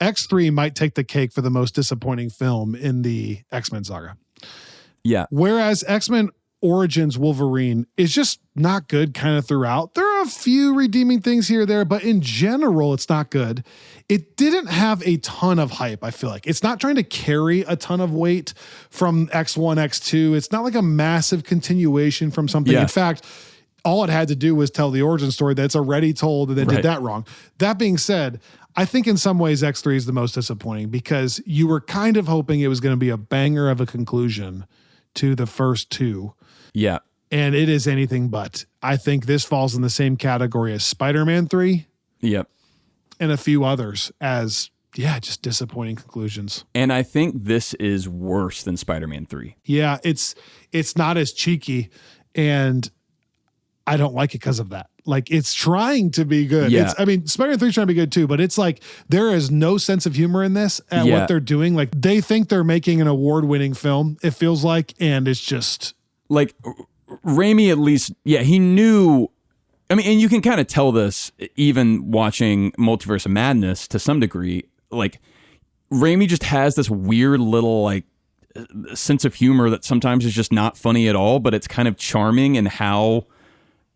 X3 might take the cake for the most disappointing film in the X-Men saga. Yeah. Whereas X-Men Origins Wolverine is just not good kind of throughout. There are a few redeeming things here or there, but in general, it's not good. It didn't have a ton of hype, I feel like. It's not trying to carry a ton of weight from X1, X2. It's not like a massive continuation from something. Yeah. In fact, all it had to do was tell the origin story that's already told, and they did that wrong. That being said, I think in some ways X3 is the most disappointing because you were kind of hoping it was going to be a banger of a conclusion to the first two. Yeah. And it is anything but. I think this falls in the same category as Spider-Man 3. Yep. And a few others as, just disappointing conclusions. And I think this is worse than Spider-Man 3. Yeah, it's not as cheeky, and I don't like it because of that. Like, it's trying to be good. Yeah. Spider-Man 3 is trying to be good too, but it's like there is no sense of humor in this at what they're doing. Like, they think they're making an award-winning film, it feels like, and it's just... Like, Raimi at least, he knew... and you can kind of tell this even watching Multiverse of Madness to some degree. Like, Raimi just has this weird little, like, sense of humor that sometimes is just not funny at all, but it's kind of charming in how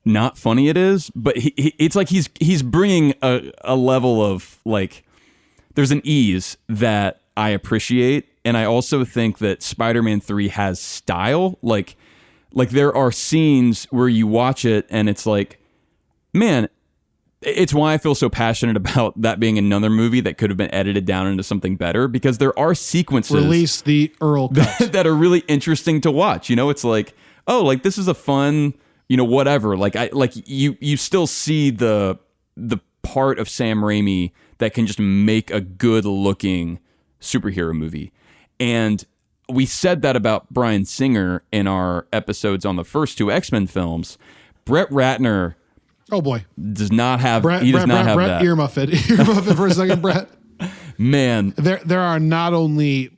not funny it is. But it's like he's bringing a level of, like, there's an ease that I appreciate. And I also think that Spider-Man 3 has style. Like there are scenes where you watch it and it's like, man, it's why I feel so passionate about that being another movie that could have been edited down into something better, because there are sequences release the Earl cut that are really interesting to watch. It's like, oh, like this is a fun, whatever. Like you still see the part of Sam Raimi that can just make a good looking superhero movie. And we said that about Bryan Singer in our episodes on the first two X-Men films. Brett Ratner, oh boy, does not have Brett, that. Earmuff it for a second, Brett. Man, there are not only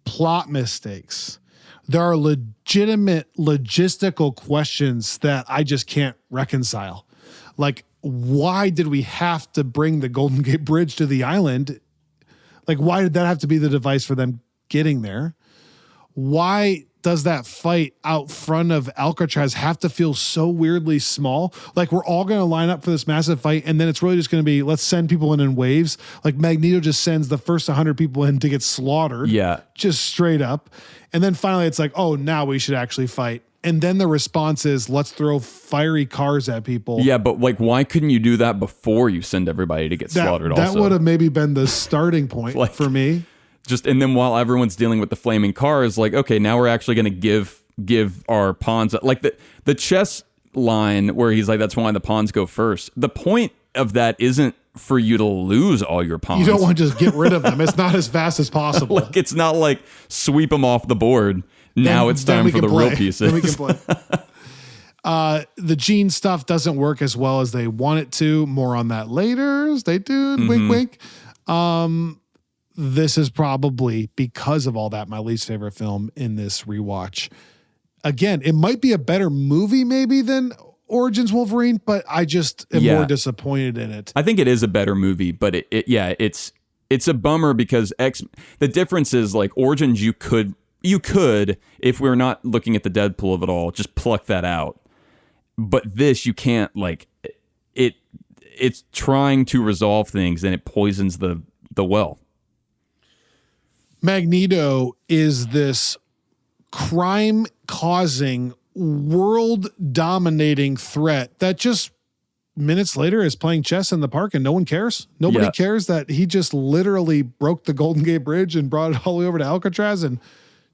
plot mistakes, there are legitimate logistical questions that I just can't reconcile. Like, why did we have to bring the Golden Gate Bridge to the island? Like, why did that have to be the device for them getting there? Why does that fight out front of Alcatraz have to feel so weirdly small? Like, we're all going to line up for this massive fight, and then it's really just going to be, let's send people in waves. Like, Magneto just sends the first 100 people in to get slaughtered. Yeah. Just straight up. And then finally it's like, oh, now we should actually fight. And then the response is, let's throw fiery cars at people. Yeah, but like, why couldn't you do that before you send everybody to get slaughtered also? That would have maybe been the starting point for me. And then while everyone's dealing with the flaming cars, like, okay, now we're actually going to give our pawns, like the chess line where he's like, that's why the pawns go first. The point of that isn't for you to lose all your pawns. You don't want to just get rid of them. It's not as fast as possible. Like, it's not like sweep them off the board. Now it's time for the real pieces. Then we can play. The gene stuff doesn't work as well as they want it to. More on that later. Stay tuned. Wink, wink. This is probably, because of all that, my least favorite film in this rewatch. Again, it might be a better movie maybe than Origins Wolverine, but I just am more disappointed in it. I think it is a better movie, but it's a bummer because the difference is, like, Origins you could, if we're not looking at the Deadpool of it all, just pluck that out. But this you can't, like, it's trying to resolve things and it poisons the well. Magneto is this crime-causing, world-dominating threat that just minutes later is playing chess in the park and no one cares. Nobody cares that he just literally broke the Golden Gate Bridge and brought it all the way over to Alcatraz and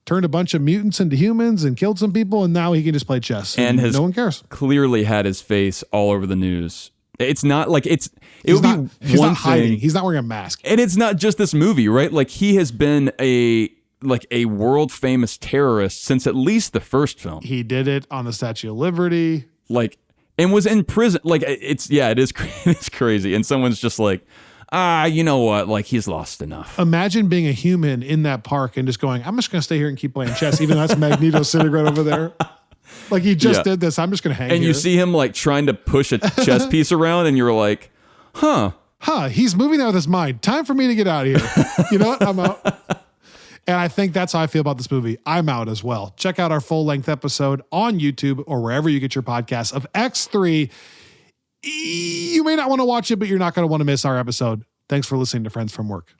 turned a bunch of mutants into humans and killed some people, and now he can just play chess. And no one cares. Clearly had his face all over the news. It's not like he's not hiding. He's not wearing a mask. And it's not just this movie, right? Like, he has been a world famous terrorist since at least the first film. He did it on the Statue of Liberty. Like, and was in prison. Like, it's crazy. And someone's just like, you know what? Like, he's lost enough. Imagine being a human in that park and just going, I'm just going to stay here and keep playing chess, even though that's Magneto sitting right over there. Like, he just did this. I'm just going to hang and here. You see him, like, trying to push a chess piece around, and you're like, huh, he's moving there with his mind. Time for me to get out of here. You know what? I'm out. And I think that's how I feel about this movie. I'm out as well. Check out our full-length episode on YouTube or wherever you get your podcasts of X3. You may not want to watch it, but you're not going to want to miss our episode. Thanks for listening to Friends from Work.